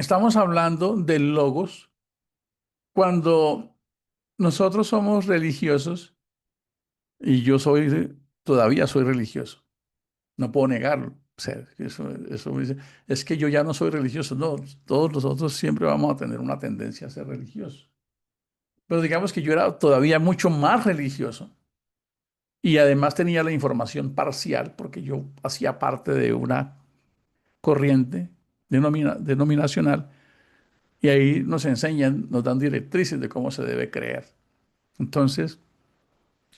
Estamos hablando del logos cuando nosotros somos religiosos y todavía soy religioso. No puedo negarlo. O sea, eso me dice, es que yo ya no soy religioso. No, todos nosotros siempre vamos a tener una tendencia a ser religiosos. Pero digamos que yo era todavía mucho más religioso y además tenía la información parcial porque yo hacía parte de una corriente denominacional y ahí nos enseñan, nos dan directrices de cómo se debe creer. Entonces,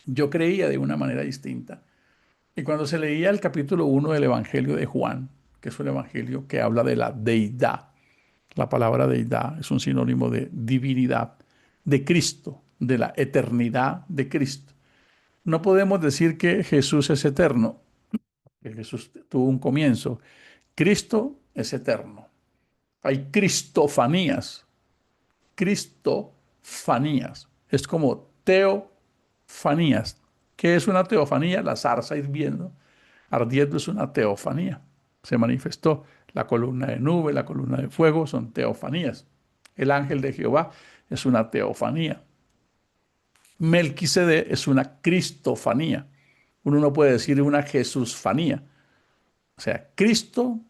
yo creía de una manera distinta. Y cuando se leía el capítulo 1 del Evangelio de Juan, que es un evangelio que habla de la deidad, la palabra deidad es un sinónimo de divinidad, de Cristo, de la eternidad de Cristo. No podemos decir que Jesús es eterno, que Jesús tuvo un comienzo. Cristo es eterno. Hay cristofanías, cristofanías. Es como teofanías. ¿Qué es una teofanía? La zarza hirviendo, ardiendo es una teofanía. Se manifestó la columna de nube, la columna de fuego, son teofanías. El ángel de Jehová es una teofanía. Melquisede es una cristofanía. Uno no puede decir una Jesusfanía. O sea, Cristo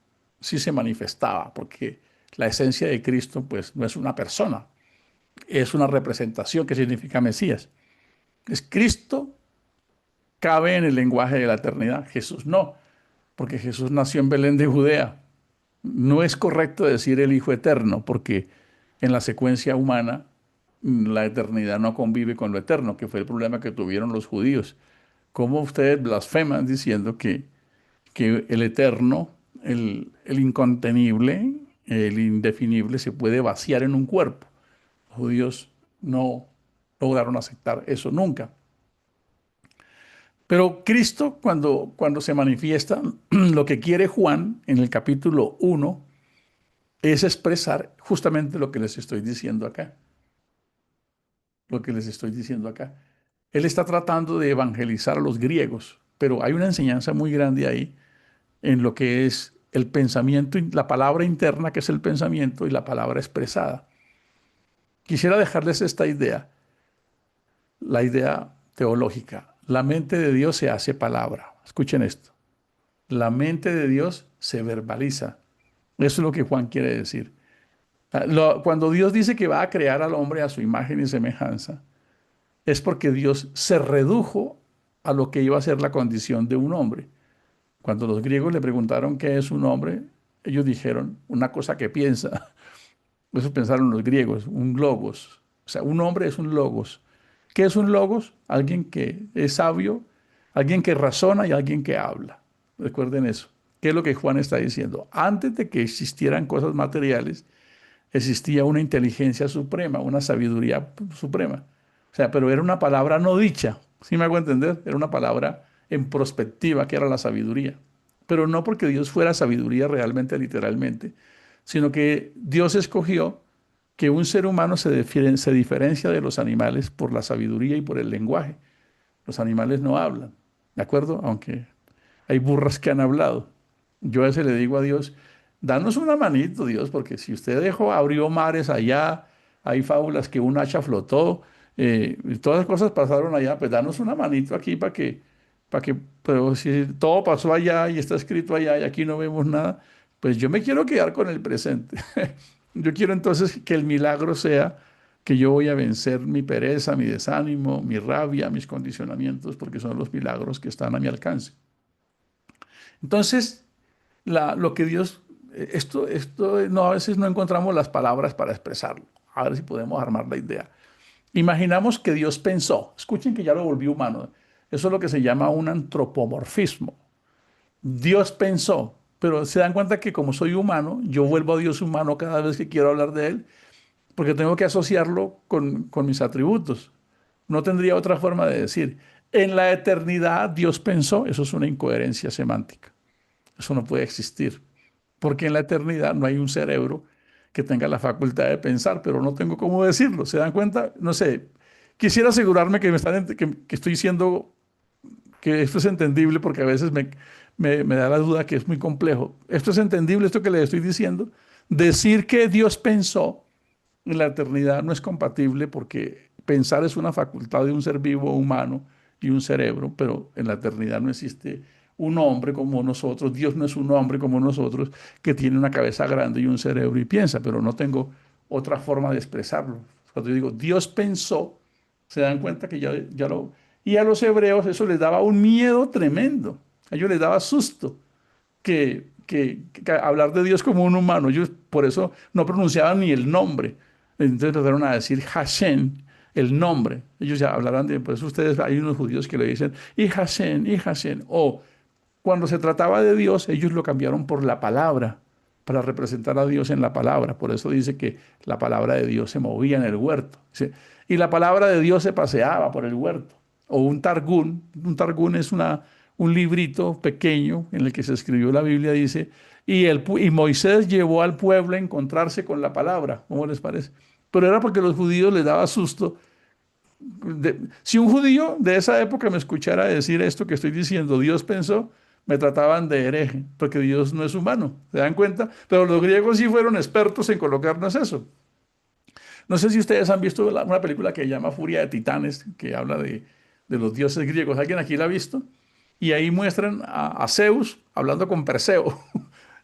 sí se manifestaba, porque la esencia de Cristo pues no es una persona, es una representación que significa Mesías. Es Cristo, cabe en el lenguaje de la eternidad. Jesús no, porque Jesús nació en Belén de Judea. No es correcto decir el Hijo eterno, porque en la secuencia humana la eternidad no convive con lo eterno, que fue el problema que tuvieron los judíos. ¿Cómo ustedes blasfeman diciendo que el eterno, el incontenible, el indefinible, se puede vaciar en un cuerpo? Los judíos no lograron aceptar eso nunca. Pero Cristo, cuando se manifiesta, lo que quiere Juan en el capítulo 1 es expresar justamente lo que les estoy diciendo acá. Lo que les estoy diciendo acá. Él está tratando de evangelizar a los griegos, pero hay una enseñanza muy grande ahí en lo que es el pensamiento, la palabra interna que es el pensamiento y la palabra expresada. Quisiera dejarles esta idea, la idea teológica. La mente de Dios se hace palabra. Escuchen esto. La mente de Dios se verbaliza. Eso es lo que Juan quiere decir. Cuando Dios dice que va a crear al hombre a su imagen y semejanza, es porque Dios se redujo a lo que iba a ser la condición de un hombre. Cuando los griegos le preguntaron qué es un hombre, ellos dijeron una cosa que piensa. Eso pensaron los griegos, un logos. O sea, un hombre es un logos. ¿Qué es un logos? Alguien que es sabio, alguien que razona y alguien que habla. Recuerden eso. ¿Qué es lo que Juan está diciendo? Antes de que existieran cosas materiales, existía una inteligencia suprema, una sabiduría suprema. O sea, pero era una palabra no dicha, ¿sí me hago entender? Era una palabra en prospectiva, que era la sabiduría. Pero no porque Dios fuera sabiduría realmente, literalmente, sino que Dios escogió que un ser humano se diferencia de los animales por la sabiduría y por el lenguaje. Los animales no hablan, ¿de acuerdo? Aunque hay burras que han hablado. Yo a veces le digo a Dios, danos una manito, Dios, porque si usted dejó, abrió mares allá, hay fábulas que un hacha flotó, y todas las cosas pasaron allá, pues danos una manito aquí pero si todo pasó allá y está escrito allá y aquí no vemos nada, pues yo me quiero quedar con el presente. Yo quiero entonces que el milagro sea que yo voy a vencer mi pereza, mi desánimo, mi rabia, mis condicionamientos, porque son los milagros que están a mi alcance. Entonces, lo que Dios, esto no, a veces no encontramos las palabras para expresarlo. A ver si podemos armar la idea. Imaginamos que Dios pensó, escuchen que ya lo volvió humano. Eso es lo que se llama un antropomorfismo. Dios pensó, pero se dan cuenta que como soy humano, yo vuelvo a Dios humano cada vez que quiero hablar de Él, porque tengo que asociarlo con mis atributos. No tendría otra forma de decir. En la eternidad Dios pensó, eso es una incoherencia semántica. Eso no puede existir, porque en la eternidad no hay un cerebro que tenga la facultad de pensar, pero no tengo cómo decirlo. ¿Se dan cuenta? No sé. Quisiera asegurarme que estoy diciendo que esto es entendible, porque a veces me da la duda que es muy complejo. ¿Esto es entendible, esto que le estoy diciendo? Decir que Dios pensó en la eternidad no es compatible porque pensar es una facultad de un ser vivo humano y un cerebro, pero en la eternidad no existe un hombre como nosotros. Dios no es un hombre como nosotros que tiene una cabeza grande y un cerebro y piensa, pero no tengo otra forma de expresarlo. Cuando yo digo Dios pensó, se dan cuenta que ya lo... Y a los hebreos eso les daba un miedo tremendo. A ellos les daba susto que hablar de Dios como un humano. Ellos por eso no pronunciaban ni el nombre. Entonces empezaron a decir Hashem, el nombre. Ellos ya hablarán de, por eso ustedes, hay unos judíos que le dicen, y Hashem. O cuando se trataba de Dios, ellos lo cambiaron por la palabra, para representar a Dios en la palabra. Por eso dice que la palabra de Dios se movía en el huerto. Dice, y la palabra de Dios se paseaba por el huerto. O un targún es un librito pequeño en el que se escribió la Biblia, dice, y Moisés llevó al pueblo a encontrarse con la palabra. ¿Cómo les parece? Pero era porque a los judíos les daba susto. Si un judío de esa época me escuchara decir esto que estoy diciendo, Dios pensó, me trataban de hereje, porque Dios no es humano, ¿se dan cuenta? Pero los griegos sí fueron expertos en colocarnos eso. No sé si ustedes han visto una película que se llama Furia de Titanes, que habla de los dioses griegos. ¿Alguien aquí la ha visto? Y ahí muestran a Zeus hablando con Perseo,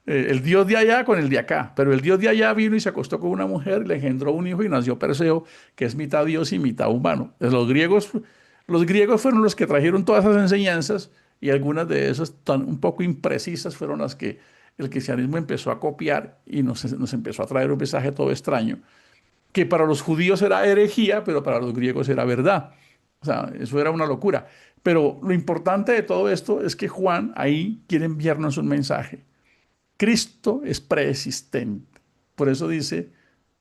el dios de allá con el de acá. Pero el dios de allá vino y se acostó con una mujer, le engendró un hijo y nació Perseo, que es mitad dios y mitad humano. Los griegos fueron los que trajeron todas esas enseñanzas y algunas de esas tan un poco imprecisas fueron las que el cristianismo empezó a copiar y nos empezó a traer un mensaje todo extraño que para los judíos era herejía, pero para los griegos era verdad. O sea, eso era una locura. Pero lo importante de todo esto es que Juan ahí quiere enviarnos un mensaje. Cristo es preexistente. Por eso dice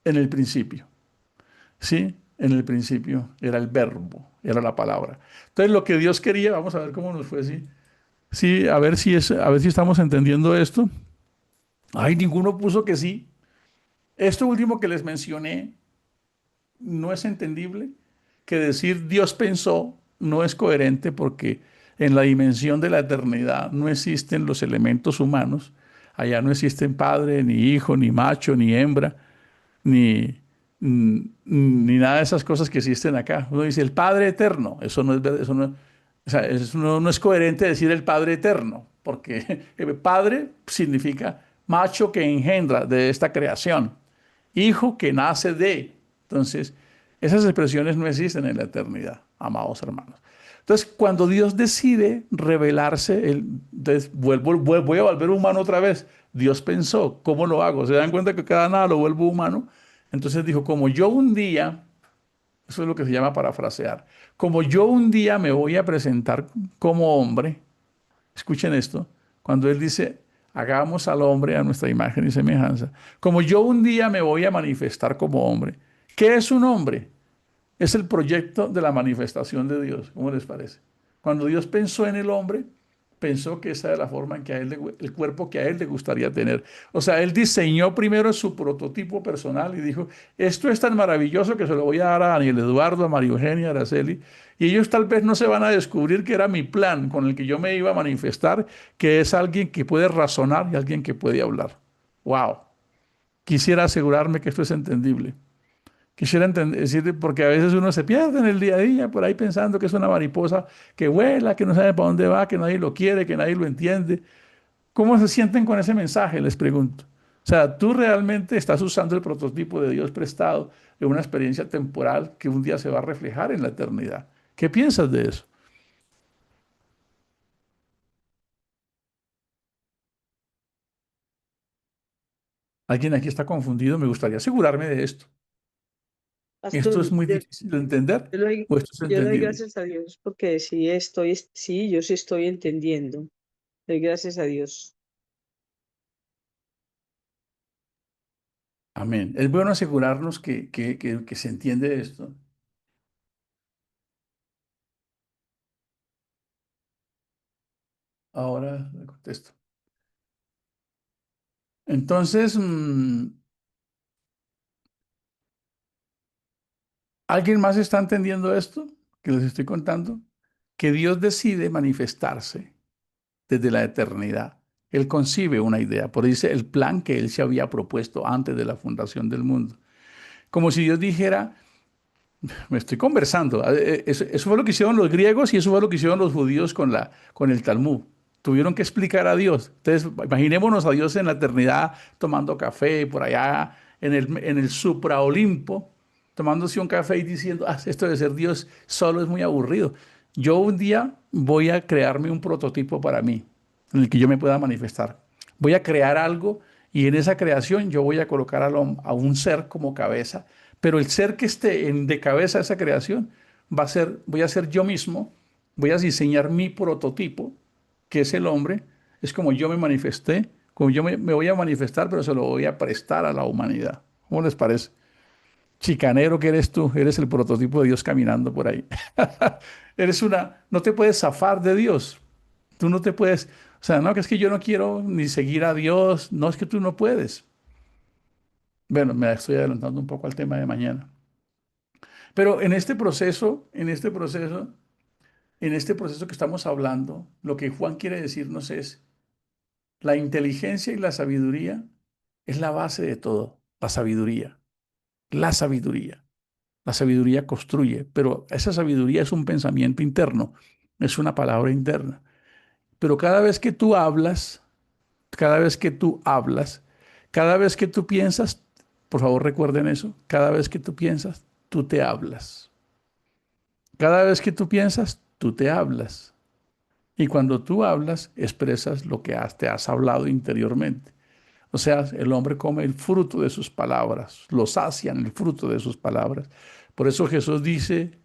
en el principio. ¿Sí? En el principio era el verbo, era la palabra. Entonces lo que Dios quería, vamos a ver cómo nos fue, sí. Sí, a ver si estamos entendiendo esto. Ay, ninguno puso que sí. Esto último que les mencioné no es entendible, que decir Dios pensó no es coherente porque en la dimensión de la eternidad no existen los elementos humanos. Allá no existen padre, ni hijo, ni macho, ni hembra, ni, ni nada de esas cosas que existen acá. Uno dice el Padre eterno. Eso no es verdad, eso no, o sea, no es coherente decir el Padre eterno, porque Padre significa macho que engendra de esta creación, hijo que nace de. Entonces, esas expresiones no existen en la eternidad, amados hermanos. Entonces, cuando Dios decide revelarse, entonces voy a volver humano otra vez. Dios pensó, ¿cómo lo hago? ¿Se dan cuenta que cada nada lo vuelvo humano? Entonces dijo, como yo un día, eso es lo que se llama parafrasear, como yo un día me voy a presentar como hombre, escuchen esto, cuando Él dice, hagamos al hombre a nuestra imagen y semejanza, como yo un día me voy a manifestar como hombre. ¿Qué es un hombre? Es el proyecto de la manifestación de Dios. ¿Cómo les parece? Cuando Dios pensó en el hombre, pensó que esa era la forma en que el cuerpo que a él le gustaría tener. O sea, él diseñó primero su prototipo personal y dijo, esto es tan maravilloso que se lo voy a dar a Daniel Eduardo, a María Eugenia, a Araceli, y ellos tal vez no se van a descubrir que era mi plan con el que yo me iba a manifestar, que es alguien que puede razonar y alguien que puede hablar. ¡Wow! Quisiera asegurarme que esto es entendible. Quisiera decir, porque a veces uno se pierde en el día a día por ahí pensando que es una mariposa que vuela, que no sabe para dónde va, que nadie lo quiere, que nadie lo entiende. ¿Cómo se sienten con ese mensaje? Les pregunto. O sea, tú realmente estás usando el prototipo de Dios prestado de una experiencia temporal que un día se va a reflejar en la eternidad. ¿Qué piensas de eso? ¿Alguien aquí está confundido? Me gustaría asegurarme de esto. ¿Esto es Pastor, muy difícil de entender o esto es yo le doy entendible? gracias a Dios porque sí, yo sí estoy entendiendo. Doy gracias a Dios. Amén. Es bueno asegurarnos que se entiende esto. Ahora le contesto. Entonces, ¿alguien más está entendiendo esto que les estoy contando? Que Dios decide manifestarse desde la eternidad. Él concibe una idea, por eso dice el plan que Él se había propuesto antes de la fundación del mundo. Como si Dios dijera, me estoy conversando. Eso fue lo que hicieron los griegos y eso fue lo que hicieron los judíos con el Talmud. Tuvieron que explicar a Dios. Entonces, imaginémonos a Dios en la eternidad tomando café por allá en el supraolimpo, tomándose un café y diciendo, esto de ser Dios solo es muy aburrido. Yo un día voy a crearme un prototipo para mí, en el que yo me pueda manifestar. Voy a crear algo y en esa creación yo voy a colocar a un ser como cabeza, pero el ser que esté de cabeza de esa creación voy a ser yo mismo, voy a diseñar mi prototipo, que es el hombre, es como yo me manifesté, como yo me voy a manifestar, pero se lo voy a prestar a la humanidad. ¿Cómo les parece? Chicanero que eres tú, eres el prototipo de Dios caminando por ahí. No te puedes zafar de Dios. Tú no te puedes, o sea, no, que es que yo no quiero ni seguir a Dios, no es que tú no puedes. Bueno, me estoy adelantando un poco al tema de mañana. Pero en este proceso que estamos hablando, lo que Juan quiere decirnos es, la inteligencia y la sabiduría es la base de todo, la sabiduría, la sabiduría. La sabiduría construye, pero esa sabiduría es un pensamiento interno, es una palabra interna. Pero cada vez que tú hablas, cada vez que tú piensas, por favor recuerden eso, cada vez que tú piensas, tú te hablas. Cada vez que tú piensas, tú te hablas. Y cuando tú hablas, expresas lo que te has hablado interiormente. O sea, el hombre come el fruto de sus palabras, lo sacian el fruto de sus palabras. Por eso Jesús dice,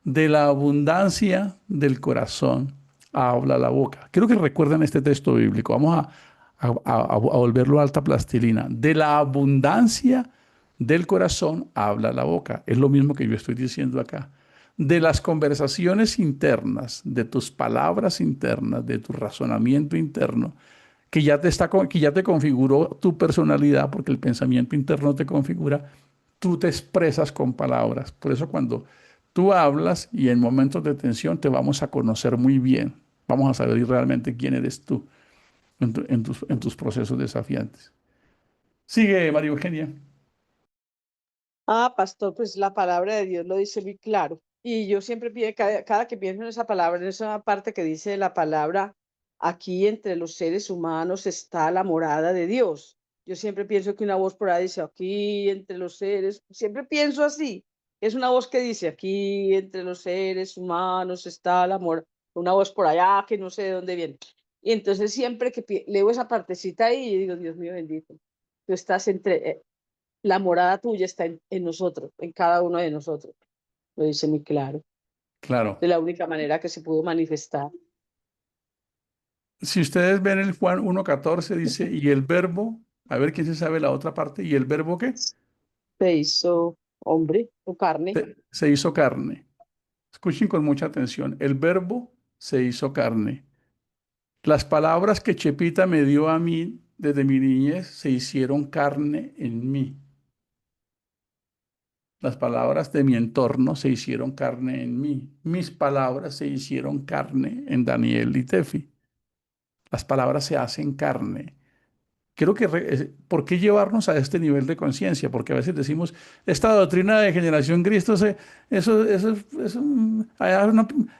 de la abundancia del corazón habla la boca. Quiero que recuerden este texto bíblico. Vamos a volverlo a alta plastilina. De la abundancia del corazón habla la boca. Es lo mismo que yo estoy diciendo acá. De las conversaciones internas, de tus palabras internas, de tu razonamiento interno, que ya te configuró tu personalidad, porque el pensamiento interno te configura, tú te expresas con palabras. Por eso cuando tú hablas y en momentos de tensión te vamos a conocer muy bien. Vamos a saber realmente quién eres tú en tus procesos desafiantes. Sigue, María Eugenia. Pastor, pues la palabra de Dios lo dice muy claro. Y yo siempre pienso, cada que pienso en esa palabra, en esa parte que dice la palabra, aquí entre los seres humanos está la morada de Dios. Yo siempre pienso que una voz por ahí dice, aquí entre los seres, siempre pienso así. Es una voz que dice, aquí entre los seres humanos está la morada. Una voz por allá que no sé de dónde viene. Y entonces siempre que leo esa partecita ahí, yo digo, Dios mío bendito, tú estás la morada tuya está en nosotros, en cada uno de nosotros. Lo dice muy claro, Claro. de la única manera que se pudo manifestar. Si ustedes ven el Juan 1:14 dice, y el verbo, a ver quién se sabe la otra parte, ¿y el verbo qué? Se hizo hombre o carne. Se hizo carne. Escuchen con mucha atención. El verbo se hizo carne. Las palabras que Chepita me dio a mí desde mi niñez se hicieron carne en mí. Las palabras de mi entorno se hicieron carne en mí. Mis palabras se hicieron carne en Daniel y Tefi. Las palabras se hacen carne. Creo que, ¿por qué llevarnos a este nivel de conciencia? Porque a veces decimos, esta doctrina de generación Cristo, allá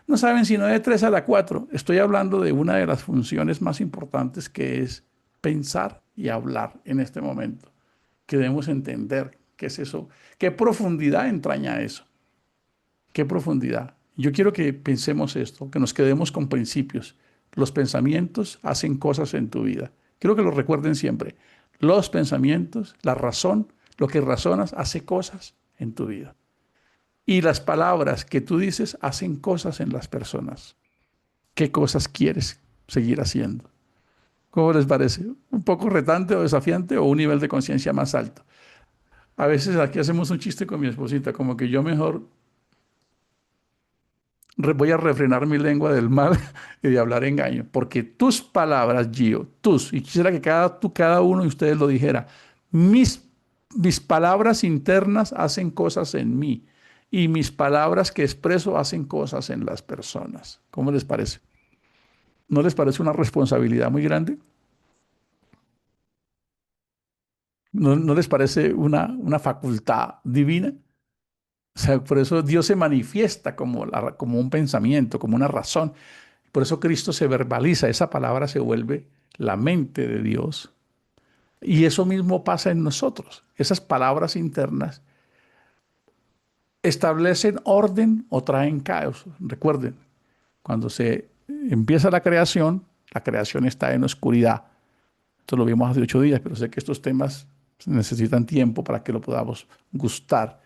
no saben sino de 3 a la 4. Estoy hablando de una de las funciones más importantes que es pensar y hablar en este momento. Que debemos entender qué es eso, qué profundidad entraña eso, qué profundidad. Yo quiero que pensemos esto, que nos quedemos con principios. Los pensamientos hacen cosas en tu vida. Quiero que lo recuerden siempre. Los pensamientos, la razón, lo que razonas hace cosas en tu vida. Y las palabras que tú dices hacen cosas en las personas. ¿Qué cosas quieres seguir haciendo? ¿Cómo les parece? ¿Un poco retante o desafiante o un nivel de conciencia más alto? A veces aquí hacemos un chiste con mi esposita, como que yo mejor voy a refrenar mi lengua del mal y de hablar engaño, porque tus palabras, Gio, y quisiera que cada uno de ustedes lo dijera, mis palabras internas hacen cosas en mí y mis palabras que expreso hacen cosas en las personas. ¿Cómo les parece? ¿No les parece una responsabilidad muy grande? ¿No les parece una facultad divina? O sea, por eso Dios se manifiesta como, como un pensamiento, como una razón. Por eso Cristo se verbaliza, esa palabra se vuelve la mente de Dios. Y eso mismo pasa en nosotros. Esas palabras internas establecen orden o traen caos. Recuerden, cuando se empieza la creación está en oscuridad. Esto lo vimos hace 8 días, pero sé que estos temas necesitan tiempo para que lo podamos gustar.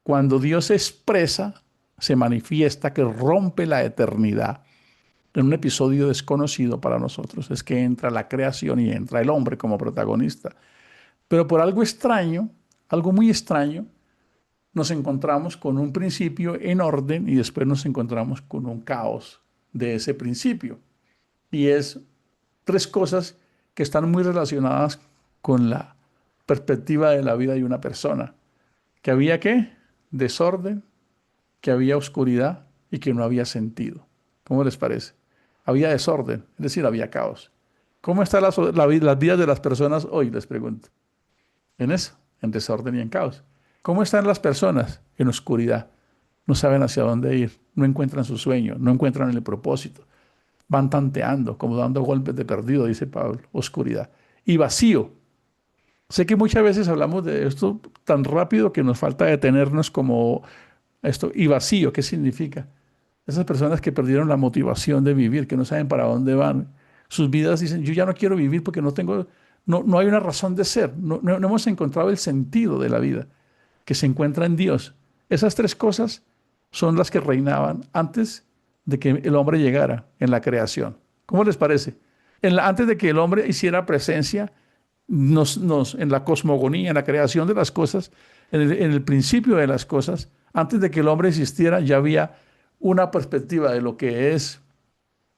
Cuando Dios se expresa, se manifiesta que rompe la eternidad en un episodio desconocido para nosotros. Es que entra la creación y entra el hombre como protagonista. Pero por algo extraño, algo muy extraño, nos encontramos con un principio en orden y después nos encontramos con un caos de ese principio. Y es tres cosas que están muy relacionadas con la perspectiva de la vida de una persona. Que había qué? Desorden, que había oscuridad y que no había sentido. ¿Cómo les parece? Había desorden, es decir, había caos. ¿Cómo están las vidas de las personas hoy? Les pregunto. En eso, en desorden y en caos. ¿Cómo están las personas? En oscuridad. No saben hacia dónde ir, no encuentran su sueño, no encuentran el propósito. Van tanteando, como dando golpes de perdido, dice Pablo, oscuridad. Y vacío. Sé que muchas veces hablamos de esto tan rápido que nos falta detenernos como esto. Y vacío, ¿qué significa? Esas personas que perdieron la motivación de vivir, que no saben para dónde van. Sus vidas dicen, yo ya no quiero vivir porque no hay una razón de ser. No hemos encontrado el sentido de la vida que se encuentra en Dios. Esas tres cosas son las que reinaban antes de que el hombre llegara en la creación. ¿Cómo les parece? Antes de que el hombre hiciera presencia en la cosmogonía, en la creación de las cosas, en el principio de las cosas, antes de que el hombre existiera, ya había una perspectiva de lo que es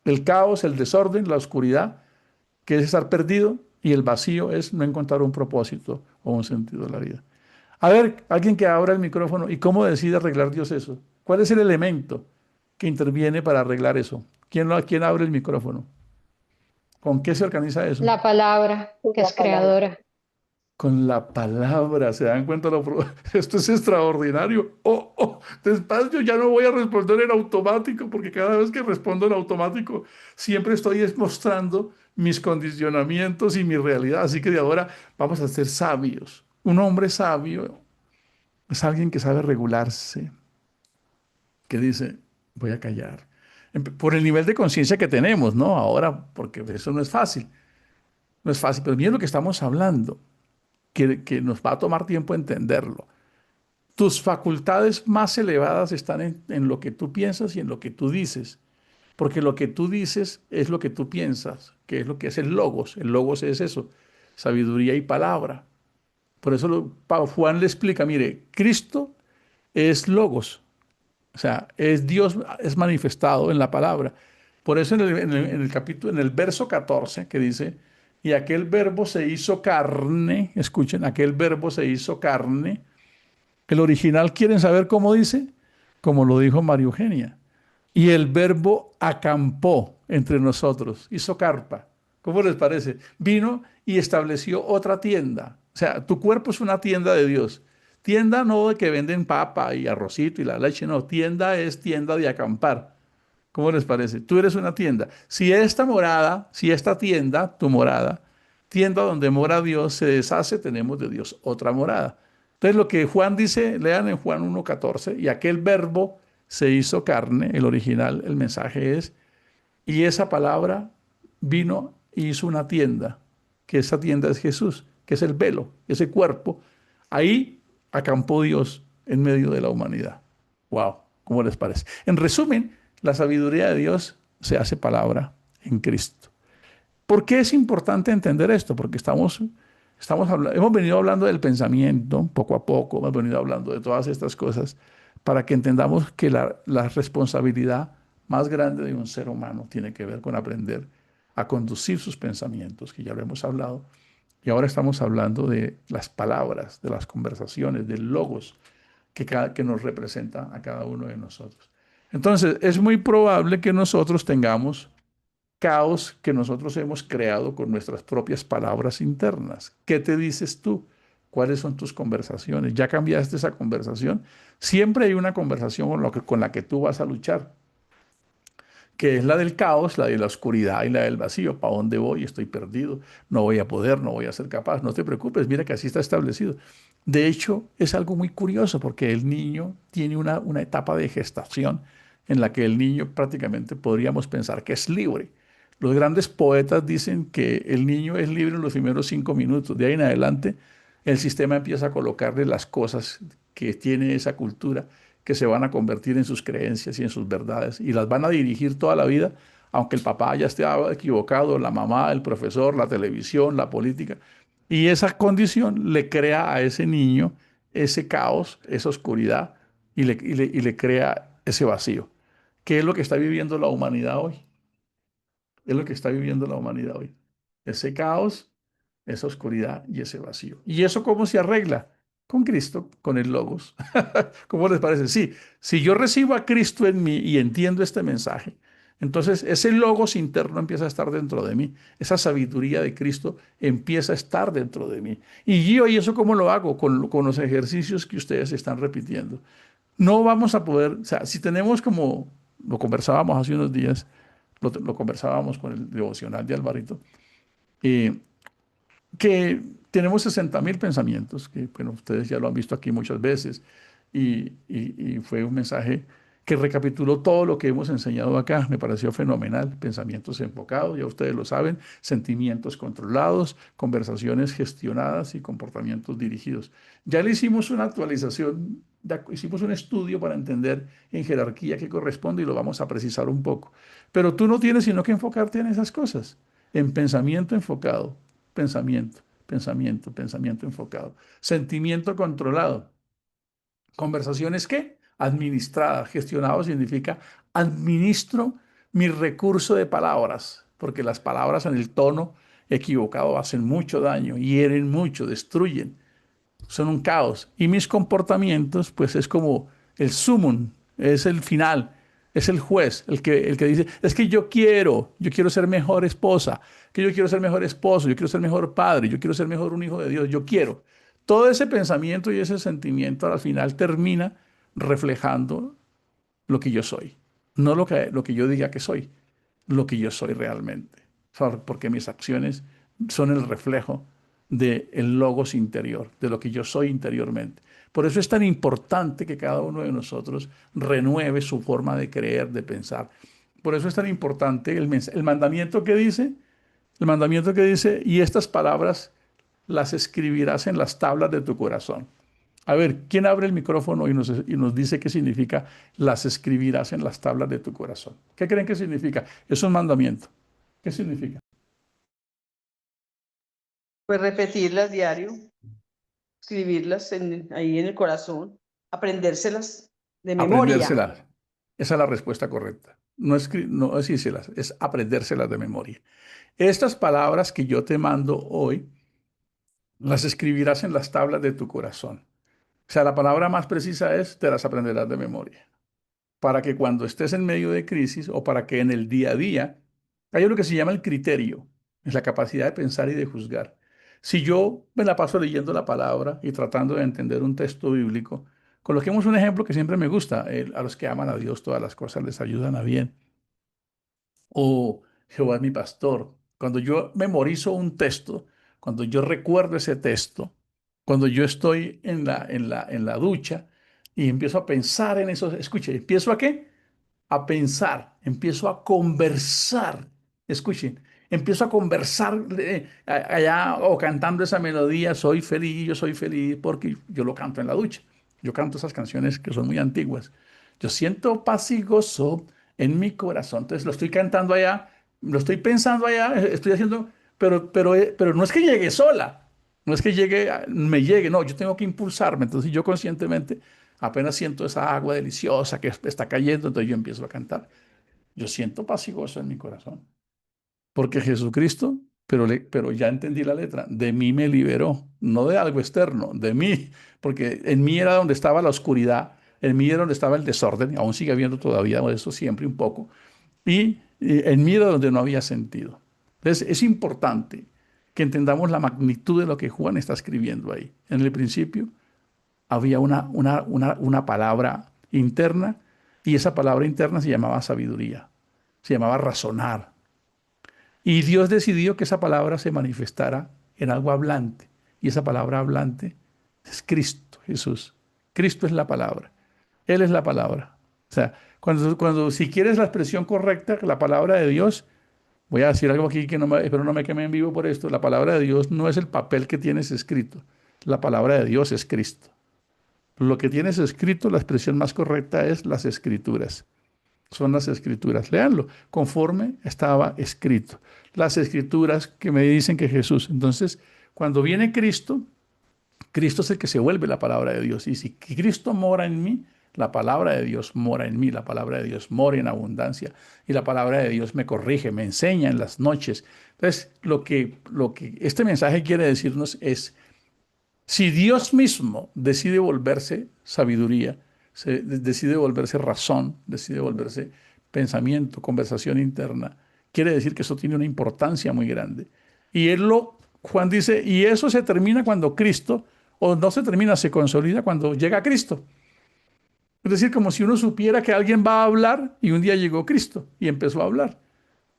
el caos, el desorden, la oscuridad, que es estar perdido, y el vacío es no encontrar un propósito o un sentido de la vida. A ver, alguien que abra el micrófono, ¿y cómo decide arreglar Dios eso? ¿Cuál es el elemento que interviene para arreglar eso? ¿Quién abre el micrófono? ¿Con qué se organiza eso? La palabra, Por que la es palabra. creadora. Con la palabra, ¿se dan cuenta? Esto es extraordinario. Despacio, ya no voy a responder en automático, porque cada vez que respondo en automático, siempre estoy mostrando mis condicionamientos y mi realidad. Así que de ahora vamos a ser sabios. Un hombre sabio es alguien que sabe regularse, que dice, voy a callar. Por el nivel de conciencia que tenemos, ¿no? Ahora, porque eso no es fácil. No es fácil, pero miren lo que estamos hablando, que nos va a tomar tiempo entenderlo. Tus facultades más elevadas están en lo que tú piensas y en lo que tú dices, porque lo que tú dices es lo que tú piensas, que es lo que es el logos. El logos es eso, sabiduría y palabra. Por eso Juan le explica, mire, Cristo es logos, o sea, es Dios, es manifestado en la palabra. Por eso en el capítulo, en el verso 14 que dice, y aquel verbo se hizo carne, escuchen, aquel verbo se hizo carne. El original, ¿quieren saber cómo dice? Como lo dijo María Eugenia. Y el verbo acampó entre nosotros, hizo carpa. ¿Cómo les parece? Vino y estableció otra tienda. O sea, tu cuerpo es una tienda de Dios. Tienda no de que venden papa y arrocito y la leche, no. Tienda es tienda de acampar. ¿Cómo les parece? Tú eres una tienda. Si esta tienda, tu morada, tienda donde mora Dios, se deshace, tenemos de Dios otra morada. Entonces lo que Juan dice, lean en Juan 1:14, y aquel verbo se hizo carne, el original, el mensaje es, y esa palabra vino y hizo una tienda, que esa tienda es Jesús, que es el velo, ese cuerpo. Ahí acampó Dios en medio de la humanidad. Wow, ¿cómo les parece? En resumen, la sabiduría de Dios se hace palabra en Cristo. ¿Por qué es importante entender esto? Porque hemos venido hablando del pensamiento poco a poco, hemos venido hablando de todas estas cosas para que entendamos que la responsabilidad más grande de un ser humano tiene que ver con aprender a conducir sus pensamientos, que ya lo hemos hablado, y ahora estamos hablando de las palabras, de las conversaciones, del logos que nos representa a cada uno de nosotros. Entonces, es muy probable que nosotros tengamos caos que nosotros hemos creado con nuestras propias palabras internas. ¿Qué te dices tú? ¿Cuáles son tus conversaciones? ¿Ya cambiaste esa conversación? Siempre hay una conversación con la que tú vas a luchar, que es la del caos, la de la oscuridad y la del vacío. ¿Para dónde voy? Estoy perdido, no voy a poder, no voy a ser capaz. No te preocupes, mira que así está establecido. De hecho, es algo muy curioso porque el niño tiene una etapa de gestación en la que el niño prácticamente podríamos pensar que es libre. Los grandes poetas dicen que el niño es libre en los primeros 5 minutos. De ahí en adelante, el sistema empieza a colocarle las cosas que tiene esa cultura que se van a convertir en sus creencias y en sus verdades y las van a dirigir toda la vida, aunque el papá ya esté equivocado, la mamá, el profesor, la televisión, la política. Y esa condición le crea a ese niño ese caos, esa oscuridad y le crea ese vacío. ¿Qué es lo que está viviendo la humanidad hoy? Es lo que está viviendo la humanidad hoy. Ese caos, esa oscuridad y ese vacío. ¿Y eso cómo se arregla? Con Cristo, con el Logos. ¿Cómo les parece? Sí, si yo recibo a Cristo en mí y entiendo este mensaje, entonces ese Logos interno empieza a estar dentro de mí. Esa sabiduría de Cristo empieza a estar dentro de mí. ¿Y eso cómo lo hago? Con los ejercicios que ustedes están repitiendo. No vamos a poder, o sea, si tenemos como lo conversábamos hace unos días, lo conversábamos con el devocional de Alvarito, eh, que tenemos 60.000 pensamientos, que bueno, ustedes ya lo han visto aquí muchas veces, y fue un mensaje que recapituló todo lo que hemos enseñado acá. Me pareció fenomenal. Pensamientos enfocados, ya ustedes lo saben, sentimientos controlados, conversaciones gestionadas y comportamientos dirigidos. Ya le hicimos una actualización, hicimos un estudio para entender en jerarquía qué corresponde y lo vamos a precisar un poco. Pero tú no tienes sino que enfocarte en esas cosas, en pensamiento enfocado, pensamiento, pensamiento, pensamiento enfocado, sentimiento controlado. ¿Conversaciones qué? Administradas. Gestionado significa administro mi recurso de palabras, porque las palabras en el tono equivocado hacen mucho daño, hieren mucho, destruyen, son un caos. Y mis comportamientos, pues es como el sumum, es el final, es el juez, el que dice, es que yo quiero ser mejor esposa, que yo quiero ser mejor esposo, yo quiero ser mejor padre, yo quiero ser mejor un hijo de Dios, yo quiero. Todo ese pensamiento y ese sentimiento al final termina reflejando lo que yo soy. No lo que yo diga que soy, lo que yo soy realmente. Porque mis acciones son el reflejo del logos interior, de lo que yo soy interiormente. Por eso es tan importante que cada uno de nosotros renueve su forma de creer, de pensar. Por eso es tan importante el mandamiento que dice, y estas palabras las escribirás en las tablas de tu corazón. A ver, ¿quién abre el micrófono y nos dice qué significa las escribirás en las tablas de tu corazón? ¿Qué creen que significa? Es un mandamiento. ¿Qué significa? Pues repetirlas diario, escribirlas ahí en el corazón, aprendérselas de memoria. Aprendérselas. Esa es la respuesta correcta. No decírselas, es aprendérselas de memoria. Estas palabras que yo te mando hoy, las escribirás en las tablas de tu corazón. O sea, la palabra más precisa es, te las aprenderás de memoria. Para que cuando estés en medio de crisis o para que en el día a día haya lo que se llama el criterio, es la capacidad de pensar y de juzgar. Si yo me la paso leyendo la palabra y tratando de entender un texto bíblico, coloquemos un ejemplo que siempre me gusta, a los que aman a Dios todas las cosas les ayudan a bien, o Jehová es mi pastor. Cuando yo memorizo un texto, cuando yo recuerdo ese texto, cuando yo estoy en la ducha y empiezo a pensar en eso, escuche, ¿empiezo a qué? A pensar, empiezo a conversar. Escuchen, empiezo a conversar allá o cantando esa melodía, soy feliz, yo soy feliz, porque yo lo canto en la ducha. Yo canto esas canciones que son muy antiguas. Yo siento paz y gozo en mi corazón. Entonces lo estoy cantando allá, lo estoy pensando allá, estoy haciendo, pero no es que llegue sola, no es que me llegue, no, yo tengo que impulsarme. Entonces yo conscientemente apenas siento esa agua deliciosa que está cayendo, entonces yo empiezo a cantar. Yo siento paz y gozo en mi corazón. Porque Jesucristo, pero ya entendí la letra, de mí me liberó, no de algo externo, de mí, porque en mí era donde estaba la oscuridad, en mí era donde estaba el desorden, aún sigue habiendo todavía eso siempre un poco, y En mí era donde no había sentido. Entonces, es importante que entendamos la magnitud de lo que Juan está escribiendo ahí. En el principio había una palabra interna y esa palabra interna se llamaba sabiduría, se llamaba razonar. Y Dios decidió que esa palabra se manifestara en algo hablante. Y esa palabra hablante es Cristo, Jesús. Cristo es la palabra. Él es la palabra. O sea, si quieres la expresión correcta, la palabra de Dios, voy a decir algo aquí que espero no me queme en vivo por esto. La palabra de Dios no es el papel que tienes escrito. La palabra de Dios es Cristo. Lo que tienes escrito, la expresión más correcta es las escrituras. Son las escrituras. Léanlo, conforme estaba escrito. Las escrituras que me dicen que Jesús. Entonces, cuando viene Cristo, Cristo es el que se vuelve la palabra de Dios. Y si Cristo mora en mí, la palabra de Dios mora en mí, la palabra de Dios mora en abundancia. Y la palabra de Dios me corrige, me enseña en las noches. Entonces, lo que este mensaje quiere decirnos es, si Dios mismo decide volverse sabiduría, decide volverse razón, decide volverse pensamiento, conversación interna, quiere decir que eso tiene una importancia muy grande. Y Juan dice, y eso se termina cuando Cristo, o no se termina, se consolida cuando llega Cristo. Es decir, como si uno supiera que alguien va a hablar y un día llegó Cristo y empezó a hablar.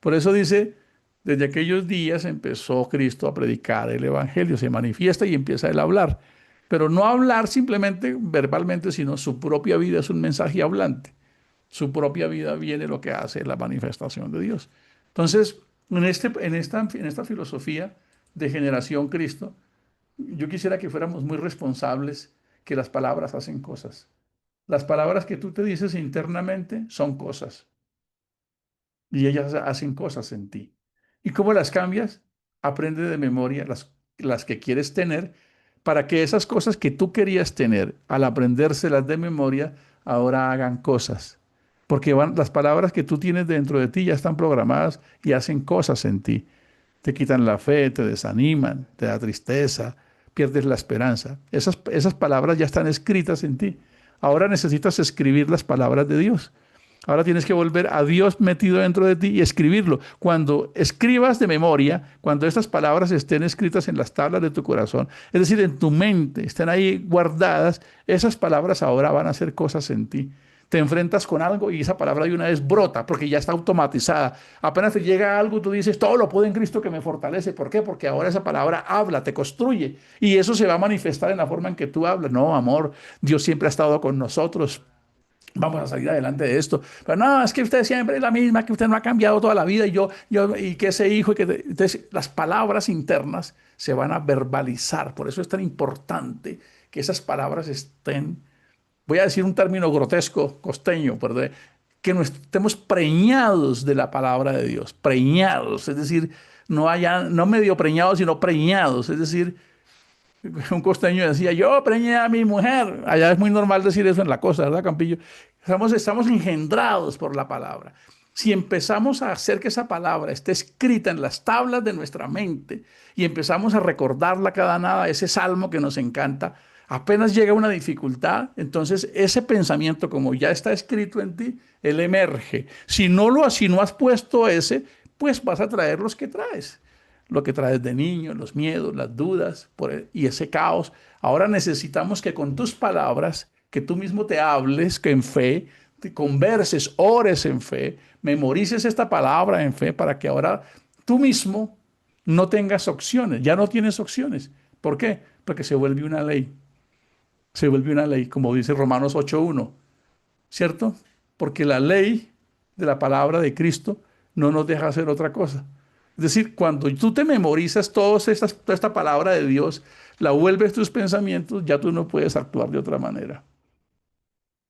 Por eso dice, desde aquellos días empezó Cristo a predicar el Evangelio, se manifiesta y empieza él a hablar. Pero no hablar simplemente verbalmente, sino su propia vida es un mensaje hablante. Su propia vida viene lo que hace la manifestación de Dios. Entonces, en esta filosofía de generación Cristo, yo quisiera que fuéramos muy responsables, que las palabras hacen cosas. Las palabras que tú te dices internamente son cosas y ellas hacen cosas en ti. ¿Y cómo las cambias? Aprende de memoria las que quieres tener para que esas cosas que tú querías tener, al aprendérselas de memoria, ahora hagan cosas. Porque las palabras que tú tienes dentro de ti ya están programadas y hacen cosas en ti. Te quitan la fe, te desaniman, te da tristeza, pierdes la esperanza. Esas palabras ya están escritas en ti. Ahora necesitas escribir las palabras de Dios. Ahora tienes que volver a Dios metido dentro de ti y escribirlo. Cuando escribas de memoria, cuando estas palabras estén escritas en las tablas de tu corazón, es decir, en tu mente, estén ahí guardadas, esas palabras ahora van a hacer cosas en ti. Te enfrentas con algo y esa palabra de una vez brota porque ya está automatizada. Apenas te llega algo, tú dices, todo lo puedo en Cristo que me fortalece. ¿Por qué? Porque ahora esa palabra habla, te construye y eso se va a manifestar en la forma en que tú hablas. No, amor, Dios siempre ha estado con nosotros. Vamos a salir adelante de esto. Pero no, es que usted siempre es la misma, que usted no ha cambiado toda la vida y que ese hijo, entonces las palabras internas se van a verbalizar. Por eso es tan importante que esas palabras estén, voy a decir un término grotesco, costeño, perdón, que no estemos preñados de la palabra de Dios, preñados, es decir, no medio preñados, sino preñados, es decir, un costeño decía, yo preñé a mi mujer. Allá es muy normal decir eso en la costa, ¿verdad, Campillo? Estamos engendrados por la palabra. Si empezamos a hacer que esa palabra esté escrita en las tablas de nuestra mente y empezamos a recordarla cada nada, ese salmo que nos encanta, apenas llega una dificultad, entonces ese pensamiento, como ya está escrito en ti, él emerge. Si no has puesto ese, pues vas a traer los que traes, lo que traes de niño, los miedos, las dudas y ese caos. Ahora necesitamos que con tus palabras, que tú mismo te hables, que en fe, te converses, ores en fe, memorices esta palabra en fe para que ahora tú mismo no tengas opciones, ya no tienes opciones. ¿Por qué? Porque se vuelve una ley. Se vuelve una ley, como dice Romanos 8:1, ¿cierto? Porque la ley de la palabra de Cristo no nos deja hacer otra cosa. Es decir, cuando tú te memorizas toda esta palabra de Dios, la vuelves tus pensamientos, ya tú no puedes actuar de otra manera.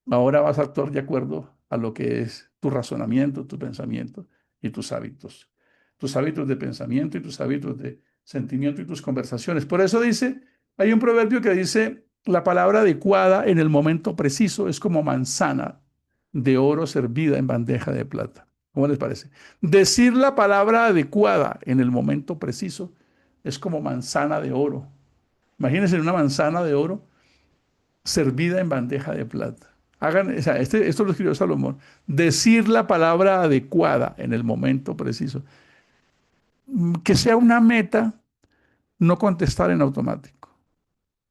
Ahora vas a actuar de acuerdo a lo que es tu razonamiento, tu pensamiento y tus hábitos. Tus hábitos de pensamiento y tus hábitos de sentimiento y tus conversaciones. Por eso dice, hay un proverbio que dice, la palabra adecuada en el momento preciso es como manzana de oro servida en bandeja de plata. ¿Cómo les parece? Decir la palabra adecuada en el momento preciso es como manzana de oro. Imagínense una manzana de oro servida en bandeja de plata. Hagan, o sea, esto lo escribió Salomón. Decir la palabra adecuada en el momento preciso. Que sea una meta, no contestar en automático.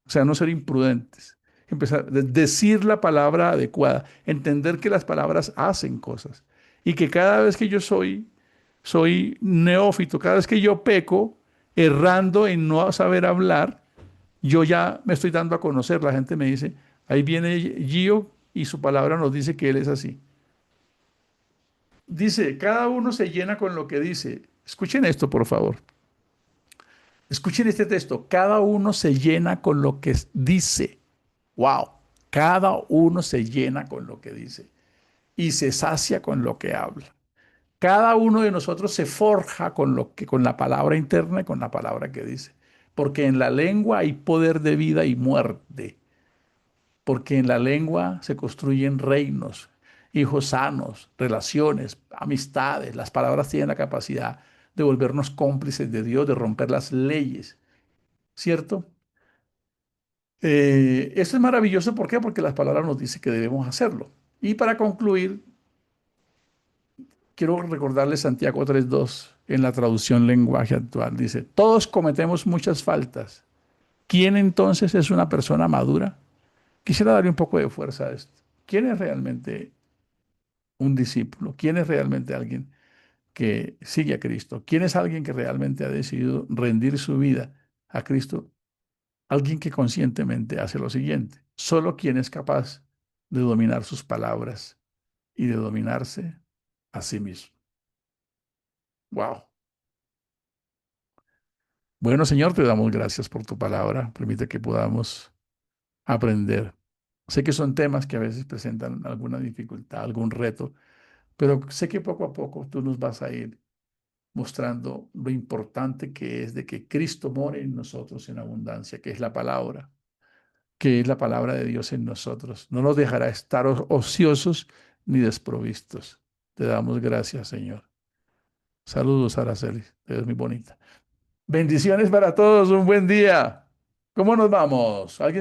O sea, no ser imprudentes. Empezar a decir la palabra adecuada. Entender que las palabras hacen cosas. Y que cada vez que yo soy neófito, cada vez que yo peco, errando en no saber hablar, yo ya me estoy dando a conocer. La gente me dice, ahí viene Gio y su palabra nos dice que él es así. Dice, cada uno se llena con lo que dice. Escuchen esto, por favor. Escuchen este texto. Cada uno se llena con lo que dice. Wow. Cada uno se llena con lo que dice y se sacia con lo que habla. Cada uno de nosotros se forja con la palabra interna y con la palabra que dice. Porque en la lengua hay poder de vida y muerte. Porque en la lengua se construyen reinos, hijos sanos, relaciones, amistades. Las palabras tienen la capacidad de volvernos cómplices de Dios, de romper las leyes, ¿cierto? Esto es maravilloso, ¿por qué? Porque las palabras nos dicen que debemos hacerlo. Y para concluir, quiero recordarles Santiago 3:2 en la traducción lenguaje actual. Dice, todos cometemos muchas faltas. ¿Quién entonces es una persona madura? Quisiera darle un poco de fuerza a esto. ¿Quién es realmente un discípulo? ¿Quién es realmente alguien que sigue a Cristo? ¿Quién es alguien que realmente ha decidido rendir su vida a Cristo? Alguien que conscientemente hace lo siguiente. Solo quien es capaz de dominar sus palabras y de dominarse a sí mismo. Wow. Bueno, Señor, te damos gracias por tu palabra. Permite que podamos aprender. Sé que son temas que a veces presentan alguna dificultad, algún reto, pero sé que poco a poco tú nos vas a ir mostrando lo importante que es de que Cristo more en nosotros en abundancia, que es la palabra de Dios en nosotros. No nos dejará estar ociosos ni desprovistos. Te damos gracias, Señor. Saludos, Araceli. Te ves muy bonita. Bendiciones para todos. Un buen día. ¿Cómo nos vamos? ¿Alguien